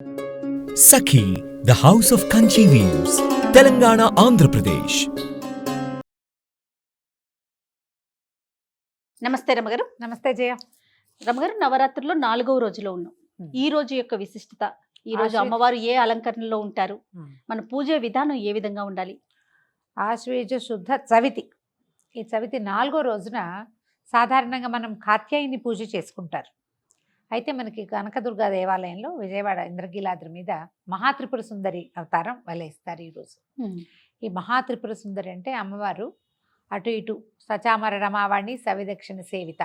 Sakhi, the House of Kanchi Weaves, Telangana, Andhra Pradesh. నమస్తే రమగారు. నమస్తే జయ. రమగారు, నవరాత్రుల్లో 4వ రోజులో ఉన్నాం. ఈ రోజు యొక్క విశిష్టత, ఈ రోజు అమ్మవారు ఏ అలంకరణలో ఉంటారు, మన పూజ విధానం ఏ విధంగా ఉండాలి? ఆశ్వేజ శుద్ధ చవితి. ఈ చవితి 4వ రోజున సాధారణంగా మనం కాత్యాయని పూజ చేసుకుంటారు. అయితే మనకి కనకదుర్గ దేవాలయంలో విజయవాడ ఇంద్రకీలాద్రి మీద మహాత్రిపుర సుందరి అవతారం వలేస్తారు ఈరోజు. ఈ మహాత్రిపుర సుందరి అంటే అమ్మవారు అటు ఇటు సచామర రమావాణి సవిదక్షిణ సేవిత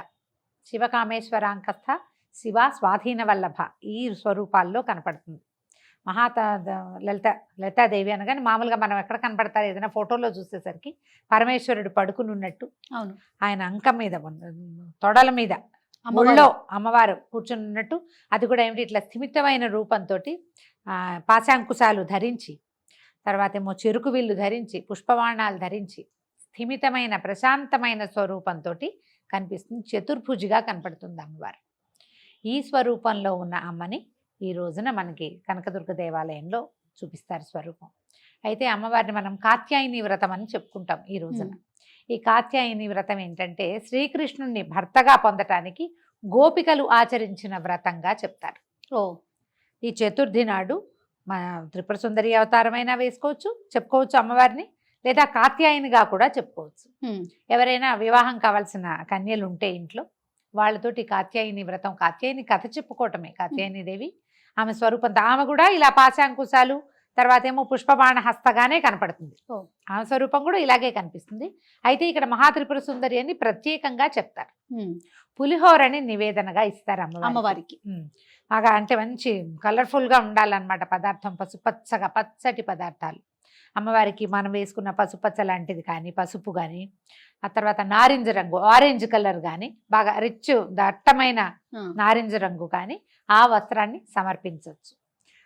శివకామేశ్వరాంకస్థ శివ స్వాధీన వల్లభ ఈ స్వరూపాల్లో కనపడుతుంది. లలితాదేవి అనగానే మామూలుగా మనం ఎక్కడ కనపడతారు, ఏదైనా ఫోటోలో చూసేసరికి పరమేశ్వరుడు పడుకుని ఉన్నట్టు, అవును, ఆయన అంకం మీద తొడల మీద ముళ్ళో అమ్మవారు కూర్చుని ఉన్నట్టు, అది కూడా ఏమిటి ఇట్లా స్థిమితమైన రూపంతో పాశాంకుశాలు ధరించి, తర్వాత ఏమో చెరుకు విల్లు ధరించి, పుష్పబాణాలు ధరించి స్థిమితమైన ప్రశాంతమైన స్వరూపంతో కనిపిస్తుంది. చతుర్భుజిగా కనపడుతుంది అమ్మవారు. ఈ స్వరూపంలో ఉన్న అమ్మని ఈ రోజున మనకి కనకదుర్గ దేవాలయంలో చూపిస్తారు స్వరూపం. అయితే అమ్మవారిని మనం కాత్యాయని వ్రతం అని చెప్పుకుంటాం ఈ రోజున. ఈ కాత్యాయని వ్రతం ఏంటంటే శ్రీకృష్ణుణ్ణి భర్తగా పొందటానికి గోపికలు ఆచరించిన వ్రతంగా చెప్తారు. ఈ చతుర్థి నాడు మన త్రిపుర సుందరి అవతారమైనా వేసుకోవచ్చు, చెప్పుకోవచ్చు అమ్మవారిని, లేదా కాత్యాయనిగా కూడా చెప్పుకోవచ్చు. ఎవరైనా వివాహం కావాల్సిన కన్యలు ఉంటే ఇంట్లో వాళ్ళతోటి కాత్యాయని వ్రతం, కాత్యాయని కథ చెప్పుకోవటమే. కాత్యాయని దేవి ఆమె స్వరూపంతో ఆమె కూడా ఇలా పాశాంకుశాలు, తర్వాత ఏమో పుష్పబాణ హస్తగానే కనపడుతుంది. ఆమె స్వరూపం కూడా ఇలాగే కనిపిస్తుంది. అయితే ఇక్కడ మహాత్రిపుర సుందరి అని ప్రత్యేకంగా చెప్తారు. పులిహోరని నివేదనగా ఇస్తారు అమ్మవారికి. బాగా అంటే మంచి కలర్ఫుల్గా ఉండాలన్నమాట పదార్థం, పసుపచ్చగా పచ్చటి పదార్థాలు. అమ్మవారికి మనం వేసుకున్న పసుపచ్చ లాంటిది కానీ, పసుపు కానీ, ఆ తర్వాత నారింజ రంగు ఆరెంజ్ కలర్ కానీ, బాగా రిచ్ దట్టమైన నారింజ రంగు కానీ ఆ వస్త్రాన్ని సమర్పించవచ్చు.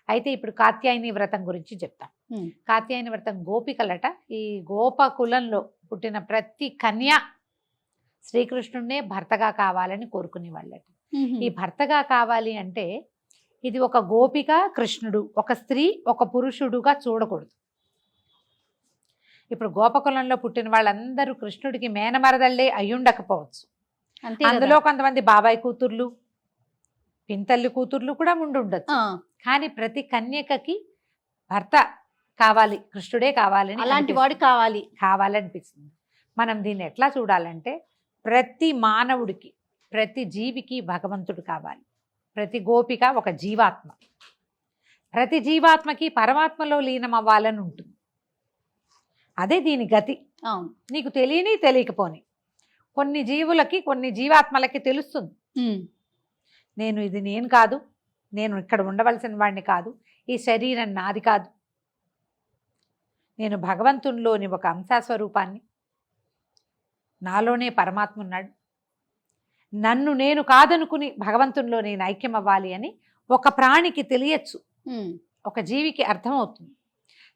అయితే ఇప్పుడు కాత్యాయని వ్రతం గురించి చెప్తాం. కాత్యాయని వ్రతం గోపికలట, ఈ గోపకులంలో పుట్టిన ప్రతి కన్య శ్రీకృష్ణుడినే భర్తగా కావాలని కోరుకునే వాళ్ళట. ఈ భర్తగా కావాలి అంటే ఇది ఒక గోపిక కృష్ణుడు, ఒక స్త్రీ ఒక పురుషుడుగా చూడకూడదు. ఇప్పుడు గోపకులంలో పుట్టిన వాళ్ళందరూ కృష్ణుడికి మేనమరదళ్ళే అయ్యుండకపోవచ్చు. అందులో కొంతమంది బాబాయ్ కూతుర్లు, పింతల్లి కూతుర్లు కూడా ఉండొచ్చు. కానీ ప్రతి కన్యకకి భర్త కావాలి, కృష్ణుడే కావాలని, అలాంటి వాడు కావాలనిపిస్తుంది. మనం దీన్ని ఎట్లా చూడాలంటే ప్రతి మానవుడికి, ప్రతి జీవికి భగవంతుడు కావాలి. ప్రతి గోపిక ఒక జీవాత్మ, ప్రతి జీవాత్మకి పరమాత్మలో లీనం అవ్వాలని ఉంటుంది. అదే దీని గతి. నీకు తెలియని తెలియకపోని కొన్ని జీవులకి, కొన్ని జీవాత్మలకి తెలుస్తుంది, ఇది నేను కాదు, నేను ఇక్కడ ఉండవలసిన వాడిని కాదు, ఈ శరీరం నాది కాదు, నేను భగవంతునిలోని ఒక అంశస్వరూపాన్ని, నాలోనే పరమాత్మ ఉన్నాడు, నన్ను నేను కాదనుకుని భగవంతునిలో నేను ఐక్యం అవ్వాలి అని ఒక ప్రాణికి తెలియచ్చు, ఒక జీవికి అర్థమవుతుంది.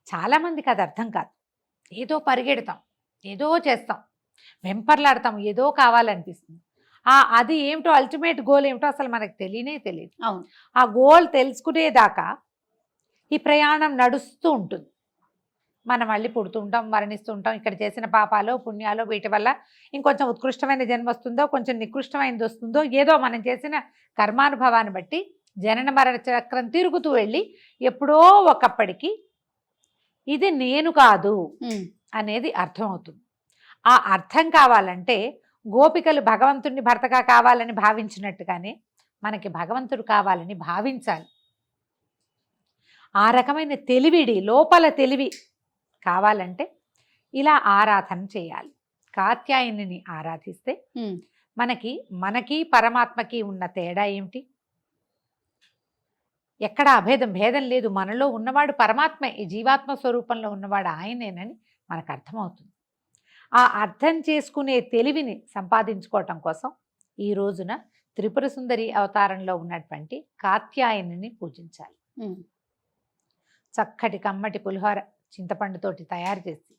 చాలామందికి అది అర్థం కాదు. ఏదో పరిగెడతాం, ఏదో చేస్తాం, వెంపర్లాడతాం, ఏదో కావాలనిపిస్తుంది. అది ఏమిటో అల్టిమేట్ గోల్ ఏమిటో అసలు మనకు తెలియదు. అవును, ఆ గోల్ తెలుసుకునేదాకా ఈ ప్రయాణం నడుస్తూ ఉంటుంది. మనం మళ్ళీ పుడుతూ ఉంటాం, మరణిస్తూ ఉంటాం. ఇక్కడ చేసిన పాపాలో పుణ్యాలో వీటి వల్ల ఇంకొంచెం ఉత్కృష్టమైన జన్మ వస్తుందో, కొంచెం నికృష్టమైనది వస్తుందో, ఏదో మనం చేసిన కర్మానుభవాన్ని బట్టి జనన మరణ చక్రం తిరుగుతూ వెళ్ళి ఎప్పుడో ఒకప్పటికి ఇది నేను కాదు అనేది అర్థమవుతుంది. ఆ అర్థం కావాలంటే గోపికలు భగవంతుడిని భర్తగా కావాలని భావించినట్టుగానే మనకి భగవంతుడు కావాలని భావించాలి. ఆ రకమైన తెలివిడి, లోపల తెలివి కావాలంటే ఇలా ఆరాధన చేయాలి. కాత్యాయనిని ఆరాధిస్తే మనకి పరమాత్మకి ఉన్న తేడా ఏమిటి? ఎక్కడ భేదం లేదు. మనలో ఉన్నవాడు పరమాత్మ, ఈ జీవాత్మ స్వరూపంలో ఉన్నవాడు ఆయనేనని మనకు అర్థమవుతుంది. ఆ అర్థం చేసుకునే తెలివిని సంపాదించుకోవటం కోసం ఈ రోజున త్రిపుర సుందరి అవతారంలో ఉన్నటువంటి కాత్యాయనిని పూజించాలి. చక్కటి కమ్మటి పులిహోర చింతపండుతోటి తయారు చేసి,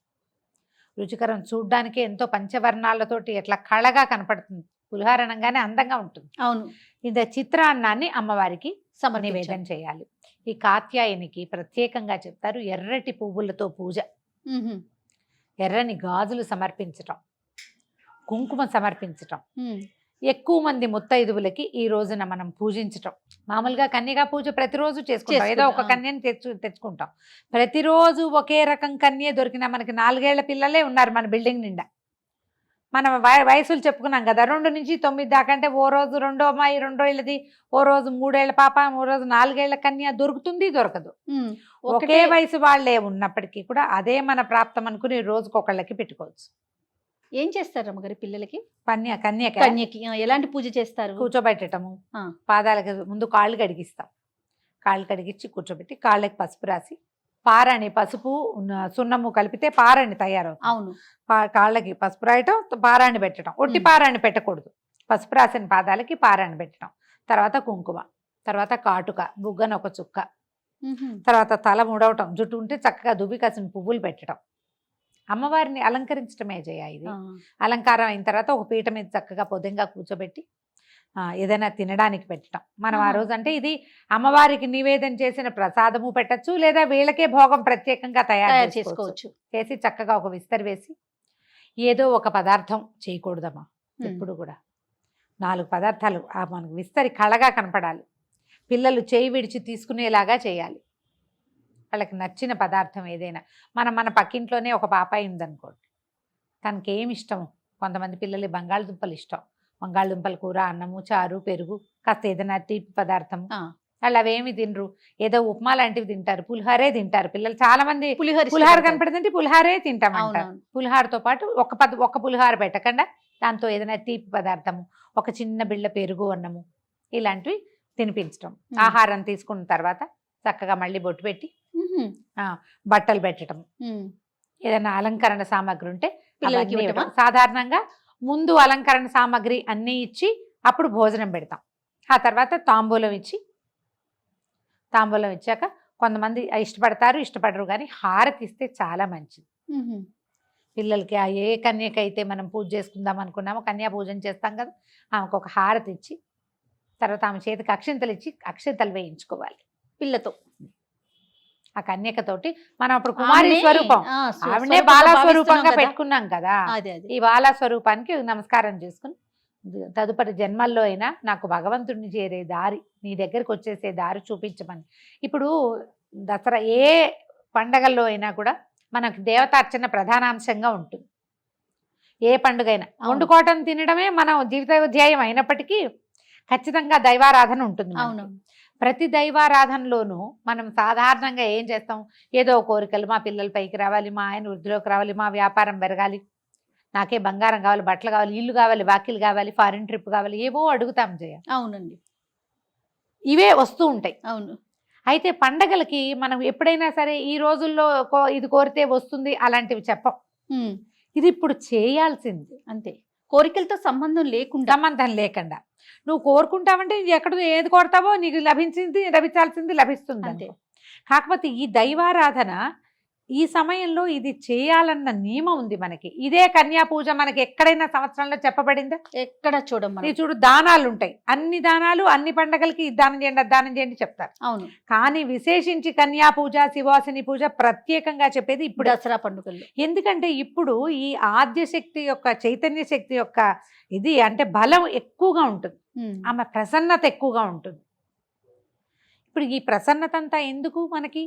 రుచికరం, చూడ్డానికే ఎంతో పంచవర్ణాలతోటి ఎట్లా కళగా కనపడుతుంది. పులిహోర అనగానే అందంగా ఉంటుంది. అవును. ఇంత చిత్రాన్నాన్ని అమ్మవారికి నివేదన చేయాలి. ఈ కాత్యాయనికి ప్రత్యేకంగా చెప్తారు ఎర్రటి పువ్వులతో పూజ, మ్మ్. ఎర్రని గాజులు సమర్పించటం, కుంకుమ సమర్పించటం, మ్మ్. ఎక్కువ మంది ముత్తైదువులకి ఈ రోజున మనం పూజించటం. మామూలుగా కన్యగా పూజ ప్రతిరోజు చేసుకుంటాం, ఏదో ఒక చేసుకుంటాం. కన్యని తెచ్చుకుంటాం. ప్రతిరోజు ఒకే రకం కన్య దొరికినా మనకి 4 ఏళ్ల పిల్లలే ఉన్నారు మన బిల్డింగ్ నిండా. మనం వయసులు చెప్పుకున్నాం కదా, 2 నుంచి 9 దాకా. అంటే ఓ రోజు 2వ అమ్మాయి 2 ఏళ్ళది, ఓ రోజు 3 ఏళ్ల పాప, ఓ రోజు 4 ఏళ్ల కన్య దొరుకుతుంది, దొరకదు. మ్మ్. ఒకే వయసు వాళ్ళే ఉన్నప్పటికీ కూడా అదే మన ప్రాప్తం అనుకుని రోజుకొకళ్ళకి పెట్టుకోవచ్చు. ఏం చేస్తారు అమ్మగారి పిల్లలకి? కన్యక కన్యకి ఎలాంటి పూజ చేస్తారు? కూర్చోబెట్టటము, ఆ. పాదాలకి ముందు కాళ్ళు కడిగిస్తాం, కాళ్ళు కడిగించి కూర్చోబెట్టి కాళ్ళకి పసుపు రాసి, పారాణి పసుపు సున్నము కలిపితే పారాణి తయారవుతుంది. అవును. కాళ్ళకి పసుపు రాయటం, పారాణి పెట్టడం. ఒట్టి పారాణి పెట్టకూడదు, పసుపు రాసిన పాదాలకి పారాణి పెట్టడం. తర్వాత కుంకుమ, తర్వాత కాటుక, బుగ్గన ఒక చుక్క, మ్మ్. తర్వాత తల ముడవటం, జుట్టు ఉంటే చక్కగా దువ్వి కాసిన పువ్వులు పెట్టడం. అమ్మవారిని అలంకరించడమే చేయ ఇది. ఆ. అలంకారం అయిన తర్వాత ఒక పీట మీద చక్కగా పొద్దుగా కూర్చోబెట్టి ఏదైనా తినడానికి పెట్టడం. మనం ఆ రోజు అంటే ఇది అమ్మవారికి నివేదన చేసిన ప్రసాదము పెట్టచ్చు, లేదా వీళ్ళకే భోగం ప్రత్యేకంగా తయారు చేసుకోవచ్చు. చేసి చక్కగా ఒక విస్తరి వేసి ఏదో ఒక పదార్థం చేయకూడదమ్మా ఎప్పుడు కూడా. 4 పదార్థాలు మనకు విస్తరి కళగా కనపడాలి. పిల్లలు చేయి విడిచి తీసుకునేలాగా చేయాలి. వాళ్ళకి నచ్చిన పదార్థం ఏదైనా. మన పక్కింట్లోనే ఒక పాపాయి ఉందనుకోండి, తనకి ఏమి ఇష్టము, కొంతమంది పిల్లలు బంగాళదుంపలు ఇష్టం, బంగాళదుంపల కూర, అన్నము, చారు, పెరుగు, కాస్త ఏదైనా తీపి పదార్థం. వాళ్ళు అవేమి తినరు, ఏదో ఉప్మా లాంటివి తింటారు, పులిహారే తింటారు పిల్లలు. చాలా మంది పులిహార కనపడుతుంటే పులిహారే తింటామంటారు. పులిహారతో పాటు ఒక పులిహార పెట్టకుండా దాంతో ఏదైనా తీపి పదార్థము, ఒక చిన్న బిళ్ళ పెరుగు, అన్నము, ఇలాంటివి తినిపించడం. ఆహారం తీసుకున్న తర్వాత చక్కగా మళ్ళీ బొట్టు పెట్టి బట్టలు పెట్టడం, ఏదైనా అలంకరణ సామాగ్రి ఉంటే పిల్లలకి సాధారణంగా ముందు అలంకరణ సామాగ్రి అన్నీ ఇచ్చి అప్పుడు భోజనం పెడతాం. ఆ తర్వాత తాంబూలం ఇచ్చాక కొంతమంది ఇష్టపడరు, కానీ హారతి ఇస్తే చాలా మంచిది పిల్లలకి. ఏ కన్యకైతే మనం పూజ చేసుకుందాం అనుకున్నామో, కన్యా పూజన చేస్తాం కదా, ఆమెకు ఒక హారతి ఇచ్చి తర్వాత ఆమె చేతికి అక్షింతలు ఇచ్చి అక్షింతలు వేయించుకోవాలి పిల్లతో. ఆ కన్యకతోటి మనం అప్పుడు కుమారి స్వరూపం, ఆవిడే బాలా స్వరూపంగా పెట్టుకున్నాం కదా, ఈ బాలా స్వరూపానికి నమస్కారం చేసుకుని తదుపరి జన్మల్లో అయినా నాకు భగవంతుడిని చేరే దారి, నీ దగ్గరికి వచ్చేసే దారి చూపించమని. ఇప్పుడు దసరా ఏ పండగల్లో అయినా కూడా మనకు దేవతార్చన ప్రధానాంశంగా ఉంటుంది. ఏ పండుగ అయినా వండుకోవటం తినడమే మన జీవితోధ్యాయం అయినప్పటికీ ఖచ్చితంగా దైవారాధన ఉంటుంది. ప్రతి దైవారాధనలోనూ మనం సాధారణంగా ఏం చేస్తాం, ఏదో కోరికలు, మా పిల్లల పైకి రావాలి, మా ఆయన వృద్ధిలోకి రావాలి, మా వ్యాపారం పెరగాలి, నాకే బంగారం కావాలి, బట్టలు కావాలి, ఇల్లు కావాలి, వాకిలు కావాలి, ఫారిన్ ట్రిప్ కావాలి, ఏవో అడుగుతాం జయ. అవునండి, ఇవే వస్తూ ఉంటాయి. అవును. అయితే పండగలకి మనం ఎప్పుడైనా సరే ఈ రోజుల్లో ఇది కోరితే వస్తుంది అలాంటివి చెప్పం. ఇది ఇప్పుడు చేయాల్సింది అంతే. కోరికలతో సంబంధం లేకుండా నువ్వు కోరుకుంటావంటే ఎక్కడ ఏది కోరుతావో నీకు లభించాల్సింది లభిస్తుంది అంతే. కాకపోతే ఈ దైవారాధన ఈ సమయంలో ఇది చేయాలన్న నియమం ఉంది మనకి. ఇదే కన్యా పూజ మనకి ఎక్కడైనా సంవత్సరంలో చెప్పబడిందా? ఎక్కడ చూడమ్మా. చూడు, దానాలు ఉంటాయి, అన్ని దానాలు అన్ని పండగలకి దానం చేయండి చెప్తారు. అవును. కానీ విశేషించి కన్యా పూజ, శివాసిని పూజ ప్రత్యేకంగా చెప్పేది ఇప్పుడు దసరా పండుగల్లో. ఎందుకంటే ఇప్పుడు ఈ ఆద్యశక్తి యొక్క, చైతన్య శక్తి యొక్క ఇది అంటే బలం ఎక్కువగా ఉంటుంది, ఆమె ప్రసన్నత ఎక్కువగా ఉంటుంది. ఇప్పుడు ఈ ప్రసన్నత అంతా ఎందుకు మనకి?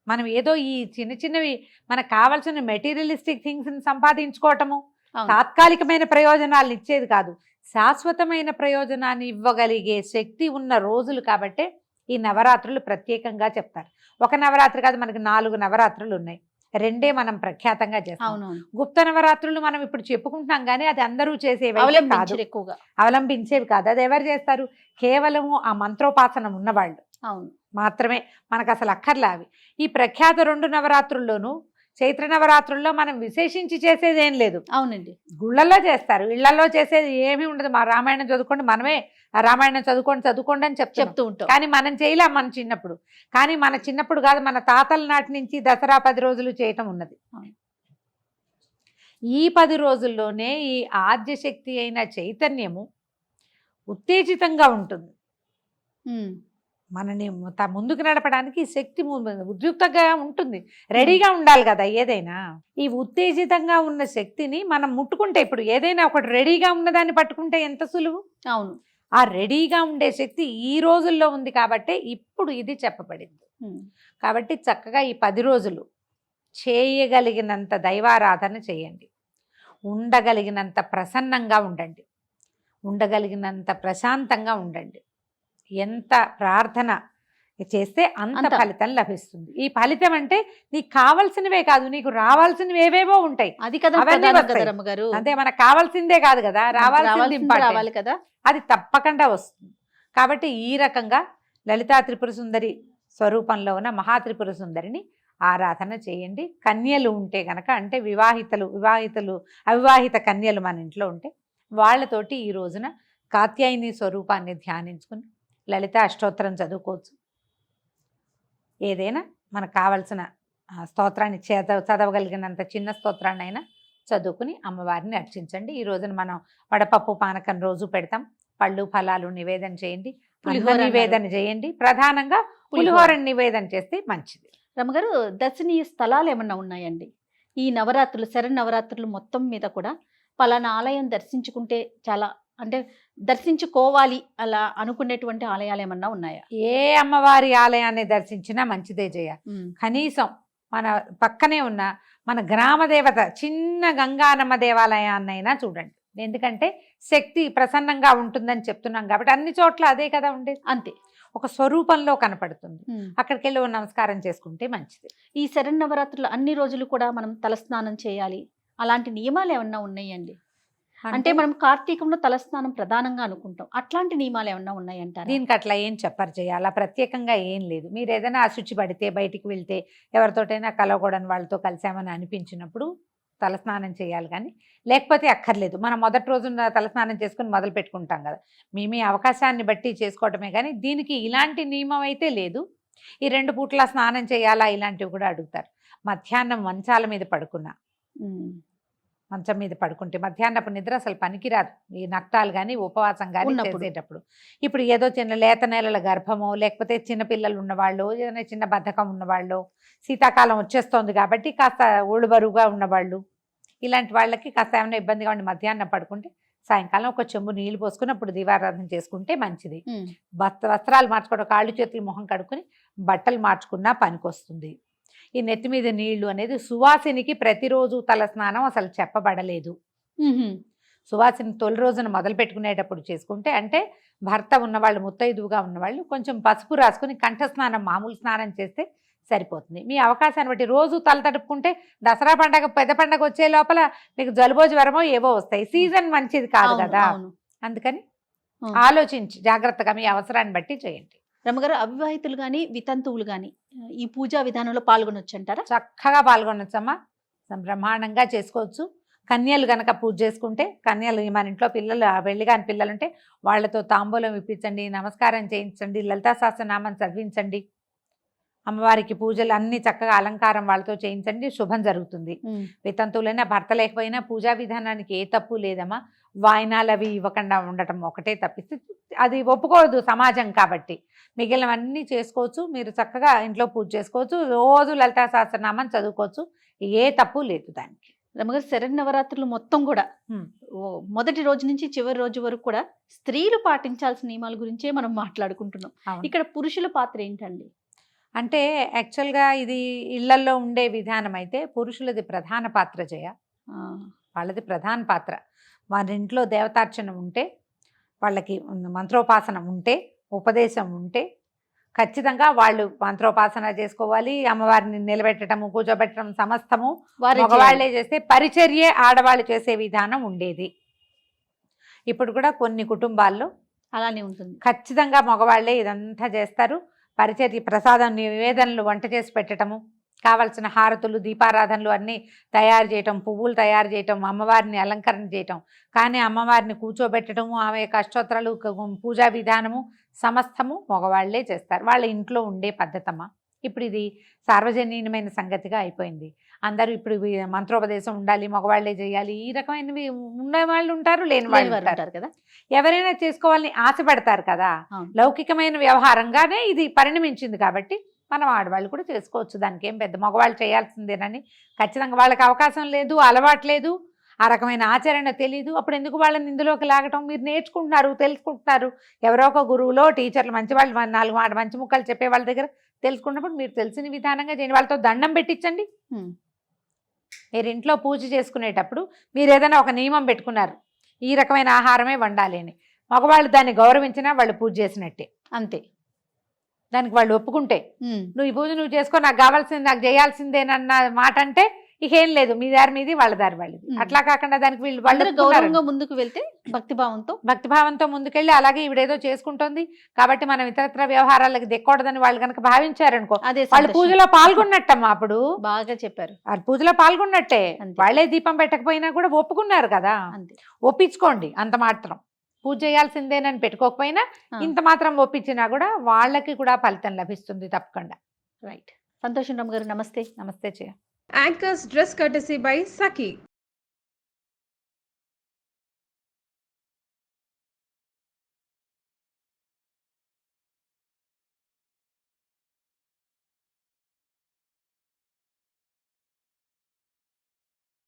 మనం ఏదో ఈ చిన్నవి మనకు కావాల్సిన మెటీరియలిస్టిక్ థింగ్స్ని సంపాదించుకోవటము తాత్కాలికమైన ప్రయోజనాలను ఇచ్చేది కాదు, శాశ్వతమైన ప్రయోజనాన్ని ఇవ్వగలిగే శక్తి ఉన్న రోజులు. కాబట్టే ఈ నవరాత్రులు ప్రత్యేకంగా చెప్తారు. ఒక నవరాత్రి కాదు, మనకి 4 నవరాత్రులు ఉన్నాయి. 2 మనం ప్రఖ్యాతంగా చేస్తాం. గుప్త నవరాత్రులు మనం ఇప్పుడు చెప్పుకుంటున్నాం, కానీ అది అందరూ చేసేవి కాదు, ఎక్కువగా అవలంబించేవి కాదు. అది ఎవరు చేస్తారు? కేవలము ఆ మంత్రోపాసనం ఉన్నవాళ్ళు మాత్రమే, మనకు అసలు అక్కర్లే అవి. ఈ ప్రఖ్యాత 2 నవరాత్రుల్లోనూ చైత్ర నవరాత్రుల్లో మనం విశేషించి చేసేది ఏం లేదు. అవునండి, గుళ్ళల్లో చేస్తారు, ఇళ్లలో చేసేది ఏమీ ఉండదు. మా రామాయణం చదువుకోండి, మనమే రామాయణం చదువుకోండి అని చెప్తూ ఉంటాం, కానీ మనం చేయలేం మన చిన్నప్పుడు. కానీ మన చిన్నప్పుడు కాదు, మన తాతల నాటి నుంచి దసరా 10 రోజులు చేయటం ఉన్నది. ఈ 10 రోజుల్లోనే ఈ ఆద్యశక్తి అయిన చైతన్యము ఉత్తేజితంగా ఉంటుంది. మనని ముందుకు నడపడానికి శక్తి ఉద్యుక్తంగా ఉంటుంది, రెడీగా ఉండాలి కదా ఏదైనా. ఈ ఉత్తేజితంగా ఉన్న శక్తిని మనం ముట్టుకుంటే, ఇప్పుడు ఏదైనా ఒకటి రెడీగా ఉన్నదాన్ని పట్టుకుంటే ఎంత సులువు. అవును. ఆ రెడీగా ఉండే శక్తి ఈ రోజుల్లో ఉంది కాబట్టి ఇప్పుడు ఇది చెప్పబడింది. కాబట్టి చక్కగా ఈ 10 రోజులు చేయగలిగినంత దైవారాధన చేయండి, ఉండగలిగినంత ప్రసన్నంగా ఉండండి, ఉండగలిగినంత ప్రశాంతంగా ఉండండి. ఎంత ప్రార్థన చేస్తే అంత ఫలితం లభిస్తుంది. ఈ ఫలితం అంటే నీకు కావాల్సినవే కాదు, నీకు రావాల్సినవి ఏవేవో ఉంటాయి. అది కదా గారు, అంటే మనకు కావాల్సిందే కాదు కదా, రావాలి కదా, అది తప్పకుండా వస్తుంది. కాబట్టి ఈ రకంగా లలితా త్రిపుర సుందరి స్వరూపంలో ఉన్న మహాత్రిపుర సుందరిని ఆరాధన చేయండి. కన్యలు ఉంటే గనక, అంటే అవివాహిత కన్యలు మన ఇంట్లో ఉంటే వాళ్ళతోటి ఈ రోజున కాత్యాయని స్వరూపాన్ని ధ్యానించుకుని లలిత అష్టోత్తరం చదువుకోవచ్చు. ఏదైనా మనకు కావలసిన స్తోత్రాన్ని చదవగలిగినంత చిన్న స్తోత్రాన్ని అయినా చదువుకుని అమ్మవారిని అర్చించండి. ఈ రోజున మనం వడపప్పు పానకం రోజు పెడతాం. పళ్ళు ఫలాలు నివేదన చేయండి, నివేదన చేయండి. ప్రధానంగా పులిహోరని నివేదన చేస్తే మంచిది. రమ్మగారు, దర్శనీయ స్థలాలు ఏమన్నా ఉన్నాయండి ఈ నవరాత్రులు, శరన్నవరాత్రులు మొత్తం మీద కూడా? పలానా ఆలయం దర్శించుకుంటే చాలా, అంటే దర్శించుకోవాలి అలా అనుకునేటువంటి ఆలయాలు ఏమన్నా ఉన్నాయా? ఏ అమ్మవారి ఆలయాన్ని దర్శించినా మంచిదే జయ. కనీసం మన పక్కనే ఉన్న మన గ్రామ దేవత చిన్న గంగానమ్మ దేవాలయాన్నైనా చూడండి. ఎందుకంటే శక్తి ప్రసన్నంగా ఉంటుందని చెప్తున్నాం కాబట్టి అన్ని చోట్ల అదే కదా ఉండేది. అంతే, ఒక స్వరూపంలో కనపడుతుంది. అక్కడికి వెళ్ళి నమస్కారం చేసుకుంటే మంచిది. ఈ శరన్నవరాత్రులు అన్ని రోజులు కూడా మనం తలస్నానం చేయాలి, అలాంటి నియమాలు ఏమన్నా ఉన్నాయండి? అంటే మనం కార్తీకంలో తలస్నానం ప్రధానంగా అనుకుంటాం, అట్లాంటి నియమాలు ఏమన్నా ఉన్నాయంటారా? దీనికి అట్లా ఏం చెప్పరు చేయాలి, ప్రత్యేకంగా ఏం లేదు. మీరు ఏదైనా అశుచి పడితే, బయటికి వెళ్తే, ఎవరితోటైనా కలవకూడని వాళ్ళతో కలిసామని అనిపించినప్పుడు తలస్నానం చేయాలి, కానీ లేకపోతే అక్కర్లేదు. మనం మొదటి రోజున తలస్నానం చేసుకుని మొదలు పెట్టుకుంటాం కదా, మీ అవకాశాన్ని బట్టి చేసుకోవటమే. కానీ దీనికి ఇలాంటి నియమం అయితే లేదు. ఈ 2 పూట్ల స్నానం చేయాలా ఇలాంటివి కూడా అడుగుతారు. మధ్యాహ్నం మంచాల మీద పడుకున్నా, మంచం మీద పడుకుంటే మధ్యాహ్నపు నిద్ర అసలు పనికిరాదు. ఈ నక్తాలు కానీ ఉపవాసం కానీ చేసేటప్పుడు. ఇప్పుడు ఏదో చిన్న లేత నెలల గర్భమో, లేకపోతే చిన్నపిల్లలు ఉన్నవాళ్ళు, ఏదైనా చిన్న బద్ధకం ఉన్నవాళ్ళు, శీతాకాలం వచ్చేస్తోంది కాబట్టి కాస్త ఒళ్ళు బరువుగా ఉన్నవాళ్ళు, ఇలాంటి వాళ్ళకి కాస్త ఏమైనా ఇబ్బందిగా ఉండి మధ్యాహ్నం పడుకుంటే సాయంకాలం ఒక చెంబు నీళ్లు పోసుకుని అప్పుడు దీపారాధన చేసుకుంటే మంచిది. వస్త్రాలు మార్చుకోవడం, కాళ్ళు చేతులు మొహం కడుక్కుని బట్టలు మార్చుకున్నా పనికొస్తుంది. ఈ నెత్తి మీద నీళ్లు అనేది సువాసినికి ప్రతిరోజు తల స్నానం అసలు చెప్పబడలేదు. సువాసిని తొలి రోజున మొదలు పెట్టుకునేటప్పుడు చేసుకుంటే, అంటే భర్త ఉన్నవాళ్ళు, ముత్తైదువుగా ఉన్నవాళ్ళు కొంచెం పసుపు రాసుకుని కంఠస్నానం, మామూలు స్నానం చేస్తే సరిపోతుంది. మీ అవకాశాన్ని బట్టి రోజు తల తడుపుకుంటే దసరా పండగ, పెద్ద పండగ వచ్చే లోపల మీకు జలుబో జ్వరమో ఏవో వస్తాయి. సీజన్ మంచిది కాదు కదా, అందుకని ఆలోచించి జాగ్రత్తగా మీ అవసరాన్ని బట్టి చేయండి. రమ్మగారు, అవివాహితులు కానీ వితంతువులు కానీ ఈ పూజా విధానంలో పాల్గొనొచ్చు అంటారా? చక్కగా పాల్గొనొచ్చమ్మా, బ్రహ్మాండంగా చేసుకోవచ్చు. కన్యలు గనక పూజ చేసుకుంటే, కన్యలు మన ఇంట్లో పిల్లలు, పెళ్లి కాని పిల్లలుంటే వాళ్ళతో తాంబూలం ఇప్పించండి, నమస్కారం చేయించండి, లలితా సహస్రనామం చదివించండి, అమ్మవారికి పూజలు అన్ని చక్కగా అలంకారం వాళ్ళతో చేయించండి, శుభం జరుగుతుంది. వితంతువులైనా భర్త లేకపోయినా పూజా విధానానికి ఏ తప్పు లేదమ్మా. వాయినాలు అవి ఇవ్వకుండా ఉండటం ఒకటే తప్పిస్తే అది ఒప్పుకోదు సమాజం కాబట్టి. మిగిలినవన్నీ చేసుకోవచ్చు. మీరు చక్కగా ఇంట్లో పూజ చేసుకోవచ్చు, రోజు లలితా సహస్రనామం చదువుకోవచ్చు, ఏ తప్పు లేదు దానికి. రమ్మగారు, శరన్నవరాత్రులు మొత్తం కూడా మొదటి రోజు నుంచి చివరి రోజు వరకు కూడా స్త్రీలు పాటించాల్సిన నియమాల గురించే మనం మాట్లాడుకుంటున్నాం. ఇక్కడ పురుషుల పాత్ర ఏంటండి? అంటే యాక్చువల్గా ఇది ఇళ్లల్లో ఉండే విధానం అయితే పురుషులది ప్రధాన పాత్ర జయ. వాళ్ళది ప్రధాన పాత్ర. వారి ఇంట్లో దేవతార్చన ఉంటే, వాళ్ళకి మంత్రోపాసన ఉంటే, ఉపదేశం ఉంటే ఖచ్చితంగా వాళ్ళు మంత్రోపాసన చేసుకోవాలి. అమ్మవారిని నిలబెట్టడము, కూర్చోబెట్టడం సమస్తము మగవాళ్లే చేస్తే, పరిచర్యే ఆడవాళ్ళు చేసే విధానం ఉండేది. ఇప్పుడు కూడా కొన్ని కుటుంబాల్లో అలానే ఉంటుంది. ఖచ్చితంగా మగవాళ్లే ఇదంతా చేస్తారు. పరిచర్య, ప్రసాదం, నివేదనలు, వంట చేసి పెట్టడము, కావలసిన హారతులు, దీపారాధనలు అన్నీ తయారు చేయటం, పువ్వులు తయారు చేయటం, అమ్మవారిని అలంకరణ చేయటం. కానీ అమ్మవారిని కూర్చోబెట్టడము, ఆమె యొక్క అష్టోత్తరాలు, పూజా విధానము సమస్తము మగవాళ్లే చేస్తారు. వాళ్ళ ఇంట్లో ఉండే పద్ధతమ్మ. ఇప్పుడు ఇది సార్వజనీయమైన సంగతిగా అయిపోయింది. అందరూ ఇప్పుడు మంత్రోపదేశం ఉండాలి, మగవాళ్లే చేయాలి, ఈ రకమైనవి ఉన్న వాళ్ళు ఉంటారు, లేని వాళ్ళు ఉంటారు కదా. ఎవరైనా చేసుకోవాలని ఆశపడతారు కదా. లౌకికమైన వ్యవహారంగానే ఇది పరిణమించింది కాబట్టి మనం ఆడవాళ్ళు కూడా చేసుకోవచ్చు. దానికి ఏం పెద్ద మగవాళ్ళు చేయాల్సిందేనని ఖచ్చితంగా వాళ్ళకి అవకాశం లేదు, అలవాటు లేదు, ఆ రకమైన ఆచరణ తెలీదు. అప్పుడు ఎందుకు వాళ్ళని ఇందులోకి లాగటం? మీరు నేర్చుకుంటున్నారు, తెలుసుకుంటున్నారు, ఎవరో ఒక గురువులో టీచర్లు మంచి వాళ్ళు 4 మాట మంచి ముక్కలు చెప్పే వాళ్ళ దగ్గర తెలుసుకున్నప్పుడు మీరు తెలిసిన విధానంగా చేయండి. వాళ్ళతో దండం పెట్టించండి. మీరు ఇంట్లో పూజ చేసుకునేటప్పుడు మీరు ఏదైనా ఒక నియమం పెట్టుకున్నారు, ఈ రకమైన ఆహారమే వండాలి అని, మగవాళ్ళు దాన్ని గౌరవించినా వాళ్ళు పూజ చేసినట్టే. అంతే. దానికి వాళ్ళు ఒప్పుకుంటే నువ్వు ఈ పూజ నువ్వు చేసుకో, నాకు కావాల్సింది నాకు చేయాల్సిందేనన్న మాట అంటే ఇకేం లేదు, మీ దారి మీది వాళ్ళ దారి వాళ్ళది. అట్లా కాకుండా దానికి వాళ్ళు గౌరవంగా ముందుకు వెళ్తే భక్తిభావంతో ముందుకెళ్ళి అలాగే ఇవిడేదో చేసుకుంటోంది కాబట్టి మనం ఇతరత్ర వ్యవహారాలకు దిక్కకూడదని వాళ్ళు కనుక భావించారనుకో, వాళ్ళు పూజలో పాల్గొన్నట్టమ్మా. అప్పుడు బాగా చెప్పారు, వాళ్ళు పూజలో పాల్గొన్నట్టే. వాళ్ళే దీపం పెట్టకపోయినా కూడా ఒప్పుకున్నారు కదా, ఒప్పించుకోండి. అంత మాత్రం పూజ చేయాల్సిందేనని పెట్టుకోకపోయినా ఇంత మాత్రం ఒప్పించినా కూడా వాళ్ళకి కూడా ఫలితం లభిస్తుంది తప్పకుండా. రైట్. సంతోషం రామ్ గారు, నమస్తే. నమస్తే. Anchor's dress courtesy by Saki.